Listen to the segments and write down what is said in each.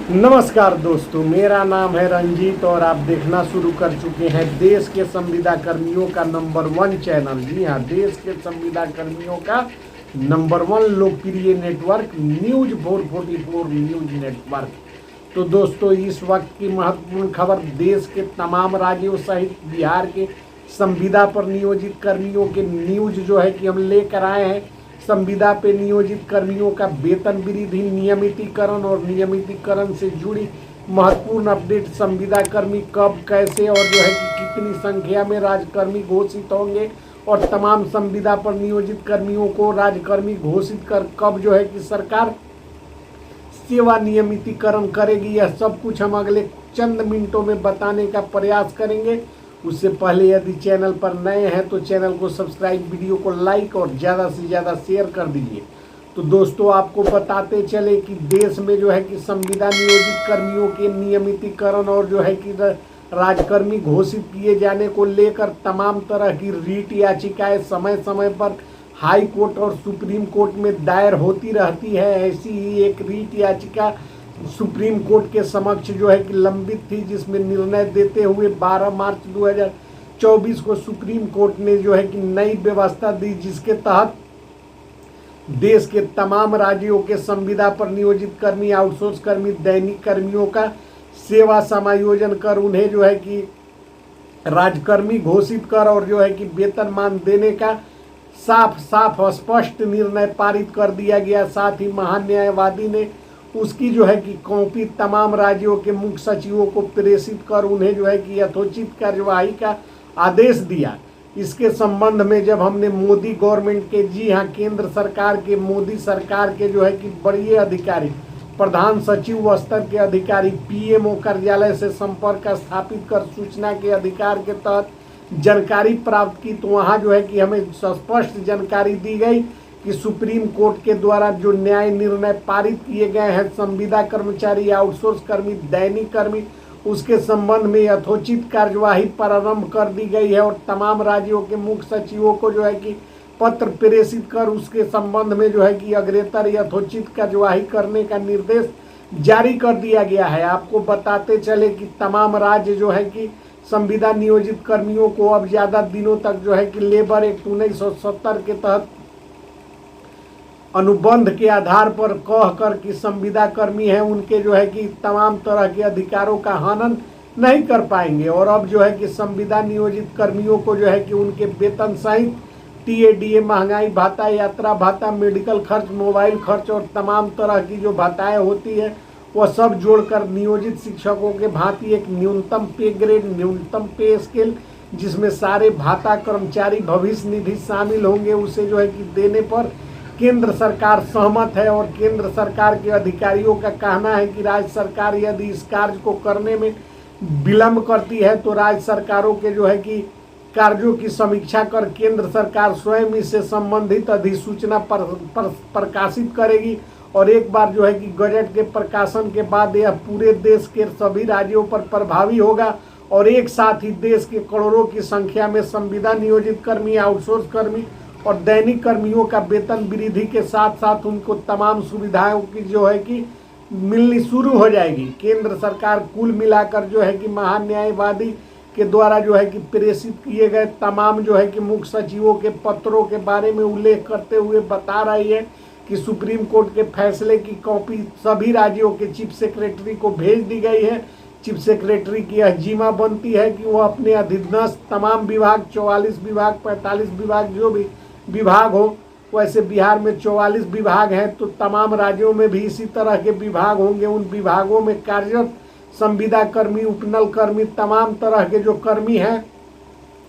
नमस्कार दोस्तों, मेरा नाम है रंजीत और आप देखना शुरू कर चुके हैं देश के संविदा कर्मियों का नंबर 1 चैनल। जी हाँ, देश के संविदा कर्मियों का नंबर 1 लोकप्रिय नेटवर्क न्यूज 444 न्यूज नेटवर्क। तो दोस्तों, इस वक्त की महत्वपूर्ण खबर देश के तमाम राज्यों सहित बिहार के संविदा पर नियोजित कर्मियों के न्यूज जो है कि हम लेकर आए हैं। संविदा पे नियोजित कर्मियों का वेतन वृद्धि, नियमितीकरण और नियमितीकरण से जुड़ी महत्वपूर्ण अपडेट। संविदा कर्मी कब, कैसे और जो है कि कितनी संख्या में राजकर्मी घोषित होंगे और तमाम संविदा पर नियोजित कर्मियों को राजकर्मी घोषित कर कब जो है कि सरकार सेवा नियमितीकरण करेगी, यह सब कुछ हम अगले चंद मिनटों में बताने का प्रयास करेंगे। उससे पहले यदि चैनल पर नए हैं तो चैनल को सब्सक्राइब, वीडियो को लाइक और ज़्यादा से ज़्यादा शेयर कर दीजिए। तो दोस्तों, आपको बताते चले कि देश में जो है कि संविदा नियोजित कर्मियों के नियमितीकरण और जो है कि राजकर्मी घोषित किए जाने को लेकर तमाम तरह की रीट याचिकाएं समय समय पर हाई कोर्ट और सुप्रीम कोर्ट में दायर होती रहती है। ऐसी ही एक रीट याचिका सुप्रीम कोर्ट के समक्ष जो है कि लंबित थी, जिसमें निर्णय देते हुए 12 मार्च 2024 को सुप्रीम कोर्ट ने जो है कि नई व्यवस्था दी, जिसके तहत देश के तमाम राज्यों के संविदा पर नियोजित कर्मी, आउटसोर्स कर्मी, दैनिक कर्मियों का सेवा समायोजन कर उन्हें जो है कि राजकर्मी घोषित कर और जो है कि वेतनमान देने का साफ साफ स्पष्ट निर्णय पारित कर दिया गया। साथ ही महान्यायवादी ने उसकी जो है कि कॉपी तमाम राज्यों के मुख्य सचिवों को प्रेषित कर उन्हें जो है कि यथोचित कार्यवाही का आदेश दिया। इसके संबंध में जब हमने मोदी गवर्नमेंट के, जी हाँ, केंद्र सरकार के, मोदी सरकार के जो है कि बड़े अधिकारी, प्रधान सचिव स्तर के अधिकारी, पीएमओ कार्यालय से संपर्क स्थापित कर सूचना के अधिकार के तहत जानकारी प्राप्त की, तो वहाँ जो है कि हमें स्पष्ट जानकारी दी गई कि सुप्रीम कोर्ट के द्वारा जो न्याय निर्णय पारित किए गए हैं संविदा कर्मचारी, आउटसोर्स कर्मी, दैनिक कर्मी, उसके संबंध में यथोचित कार्यवाही प्रारंभ कर दी गई है और तमाम राज्यों के मुख्य सचिवों को जो है कि पत्र प्रेषित कर उसके संबंध में जो है कि अग्रेतर यथोचित कार्यवाही करने का निर्देश जारी कर दिया गया है। आपको बताते चले कि तमाम राज्य जो है कि संविदा नियोजित कर्मियों को अब ज़्यादा दिनों तक जो है कि लेबर एक्ट 1970 के तहत अनुबंध के आधार पर कह कर कि संविदा कर्मी हैं उनके जो है कि तमाम तरह के अधिकारों का हनन नहीं कर पाएंगे। और अब जो है कि संविदा नियोजित कर्मियों को जो है कि उनके वेतन सहित टीएडीए, महंगाई भत्ता, यात्रा भत्ता, मेडिकल खर्च, मोबाइल खर्च और तमाम तरह की जो भत्ताएं होती है वह सब जोड़कर नियोजित शिक्षकों के भांति एक न्यूनतम पे ग्रेड, न्यूनतम पे स्केल, जिसमें सारे भाता, कर्मचारी भविष्य निधि शामिल होंगे, उसे जो है कि देने पर केंद्र सरकार सहमत है। और केंद्र सरकार के अधिकारियों का कहना है कि राज्य सरकार यदि इस कार्य को करने में विलंब करती है तो राज्य सरकारों के जो है कि कार्यों की समीक्षा कर केंद्र सरकार स्वयं इससे संबंधित अधिसूचना प्रकाशित करेगी। और एक बार जो है कि गजट के प्रकाशन के बाद यह पूरे देश के सभी राज्यों पर प्रभावी होगा और एक साथ ही देश के करोड़ों की संख्या में संविदा नियोजित कर्मी, आउटसोर्स कर्मी और दैनिक कर्मियों का वेतन वृद्धि के साथ साथ उनको तमाम सुविधाओं की जो है कि मिलनी शुरू हो जाएगी। केंद्र सरकार कुल मिलाकर जो है कि महान्यायवादी के द्वारा जो है कि प्रेषित किए गए तमाम जो है कि मुख्य सचिवों के पत्रों के बारे में उल्लेख करते हुए बता रही है कि सुप्रीम कोर्ट के फैसले की कॉपी सभी राज्यों के चीफ सेक्रेटरी को भेज दी गई है। चीफ सेक्रेटरी की यह जिम्मा बनती है कि वह अपने अधीनस्थ तमाम विभाग, 44 विभाग, 45 विभाग, जो भी विभाग हो, वैसे बिहार में 44 विभाग हैं, तो तमाम राज्यों में भी इसी तरह के विभाग होंगे। उन विभागों में कार्यरत संविदा कर्मी, उपनल कर्मी, तमाम तरह के जो कर्मी हैं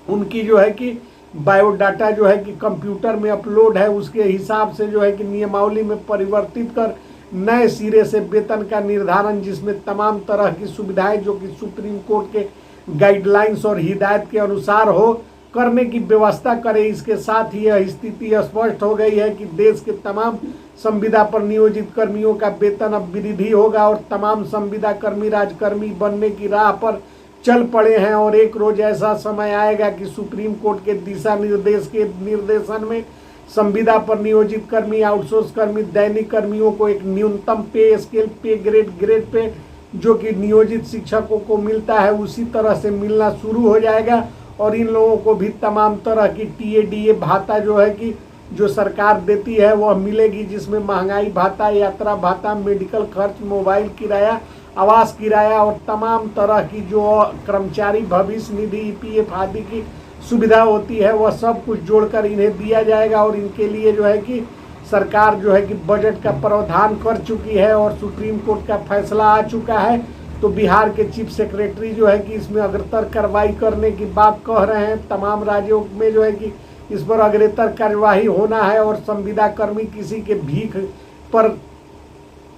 उनकी जो है कि बायोडाटा जो है कि कंप्यूटर में अपलोड है, उसके हिसाब से जो है कि नियमावली में परिवर्तित कर नए सिरे से वेतन का निर्धारण, जिसमें तमाम तरह की सुविधाएं जो कि सुप्रीम कोर्ट के गाइडलाइंस और हिदायत के अनुसार हो, करने की व्यवस्था करे। इसके साथ ही यह स्थिति स्पष्ट हो गई है कि देश के तमाम संविदा पर नियोजित कर्मियों का वेतन अब वृद्धि होगा और तमाम संविदा कर्मी राजकर्मी बनने की राह पर चल पड़े हैं। और एक रोज ऐसा समय आएगा कि सुप्रीम कोर्ट के दिशा निर्देश के निर्देशन में संविदा पर नियोजित कर्मी, आउटसोर्स कर्मी, दैनिक कर्मियों को एक न्यूनतम पे स्केल, पे ग्रेड पे जो कि नियोजित शिक्षकों को मिलता है उसी तरह से मिलना शुरू हो जाएगा। और इन लोगों को भी तमाम तरह की टीएडीए भाता जो है कि जो सरकार देती है वह मिलेगी, जिसमें महंगाई भत्ता, यात्रा भत्ता, मेडिकल खर्च, मोबाइल किराया, आवास किराया और तमाम तरह की जो कर्मचारी भविष्य निधि, ईपीएफ आदि की सुविधा होती है वह सब कुछ जोड़कर इन्हें दिया जाएगा। और इनके लिए जो है कि सरकार जो है कि बजट का प्रावधान कर चुकी है और सुप्रीम कोर्ट का फैसला आ चुका है। तो बिहार के चीफ सेक्रेटरी जो है कि इसमें अग्रतर कार्रवाई करने की बात कह रहे हैं। तमाम राज्यों में जो है कि इस पर अग्रतर कार्यवाही होना है। और संविदा कर्मी किसी के भीख पर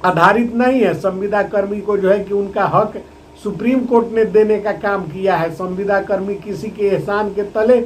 आधारित नहीं है। संविदा कर्मी को जो है कि उनका हक सुप्रीम कोर्ट ने देने का काम किया है। संविदा कर्मी किसी के एहसान के तले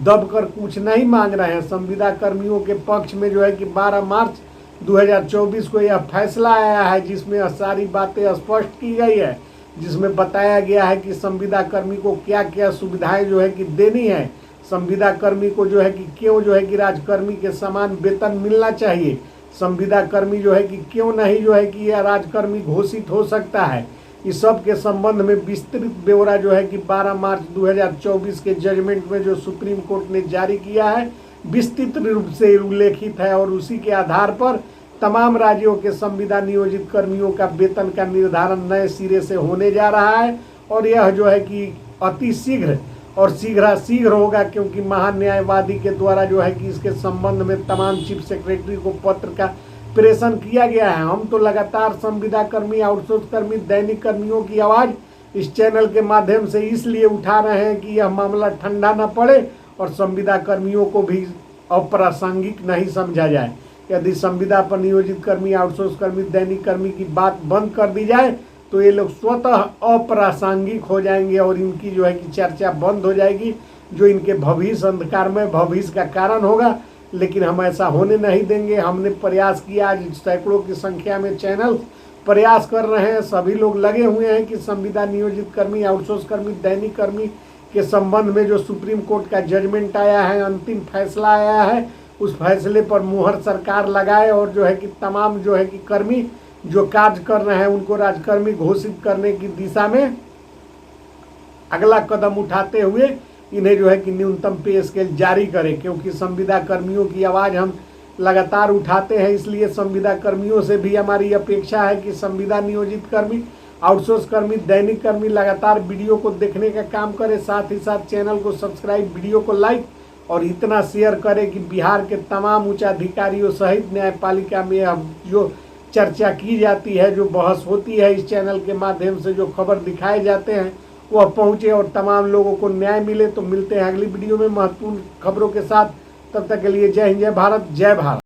दबकर कुछ नहीं मांग रहे हैं। संविदा कर्मियों के पक्ष में जो है कि 12 मार्च 2024 को यह फैसला आया है, जिसमें सारी बातें स्पष्ट की गई है, जिसमें बताया गया है कि संविदा कर्मी को क्या क्या सुविधाएं जो है कि देनी है। संविदा कर्मी को जो है कि क्यों जो है कि राजकर्मी के समान वेतन मिलना चाहिए। संविदा कर्मी जो है कि क्यों नहीं जो है कि यह राजकर्मी घोषित हो सकता है। इस सब के संबंध में विस्तृत ब्यौरा जो है कि 12 मार्च 2024 के जजमेंट में जो सुप्रीम कोर्ट ने जारी किया है विस्तृत रूप से उल्लेखित है। और उसी के आधार पर तमाम राज्यों के संविदा नियोजित कर्मियों का वेतन का निर्धारण नए सिरे से होने जा रहा है। और यह जो है कि अति शीघ्र और शीघ्र होगा, क्योंकि महान्यायवादी के द्वारा जो है कि इसके संबंध में तमाम चीफ सेक्रेटरी को पत्र का प्रेषण किया गया है। हम तो लगातार संविदा कर्मी, आउटसोर्स कर्मी, दैनिक कर्मियों की आवाज़ इस चैनल के माध्यम से इसलिए उठा रहे हैं कि यह मामला ठंडा न पड़े और संविदा कर्मियों को भी अप्रासंगिक नहीं समझा जाए। यदि संविदा पर नियोजित कर्मी, आउटसोर्स कर्मी, दैनिक कर्मी की बात बंद कर दी जाए तो ये लोग स्वतः अप्रासंगिक हो जाएंगे और इनकी जो है कि चर्चा बंद हो जाएगी, जो इनके भविष्य अंधकारमय भविष्य का कारण होगा। लेकिन हम ऐसा होने नहीं देंगे। हमने प्रयास किया, आज सैकड़ों की संख्या में चैनल प्रयास कर रहे हैं, सभी लोग लगे हुए हैं कि संविदा नियोजित कर्मी, आउटसोर्स कर्मी, दैनिक कर्मी के संबंध में जो सुप्रीम कोर्ट का जजमेंट आया है, अंतिम फैसला आया है, उस फैसले पर मुहर सरकार लगाए और जो है कि तमाम जो है कि कर्मी जो कार्य कर रहे हैं उनको राजकर्मी घोषित करने की दिशा में अगला कदम उठाते हुए इन्हें जो है कि न्यूनतम पे स्केल जारी करें। क्योंकि संविदा कर्मियों की आवाज़ हम लगातार उठाते हैं, इसलिए संविदा कर्मियों से भी हमारी अपेक्षा है कि संविदा नियोजित कर्मी, आउटसोर्स कर्मी, दैनिक कर्मी लगातार वीडियो को देखने का काम करें। साथ ही साथ चैनल को सब्सक्राइब, वीडियो को लाइक और इतना शेयर करें कि बिहार के तमाम उच्चाधिकारियों सहित न्यायपालिका में अब जो चर्चा की जाती है, जो बहस होती है, इस चैनल के माध्यम से जो खबर दिखाए जाते हैं वह पहुंचे और तमाम लोगों को न्याय मिले। तो मिलते हैं अगली वीडियो में महत्वपूर्ण खबरों के साथ। तब तक के लिए जय हिंद, जय भारत, जय भारत।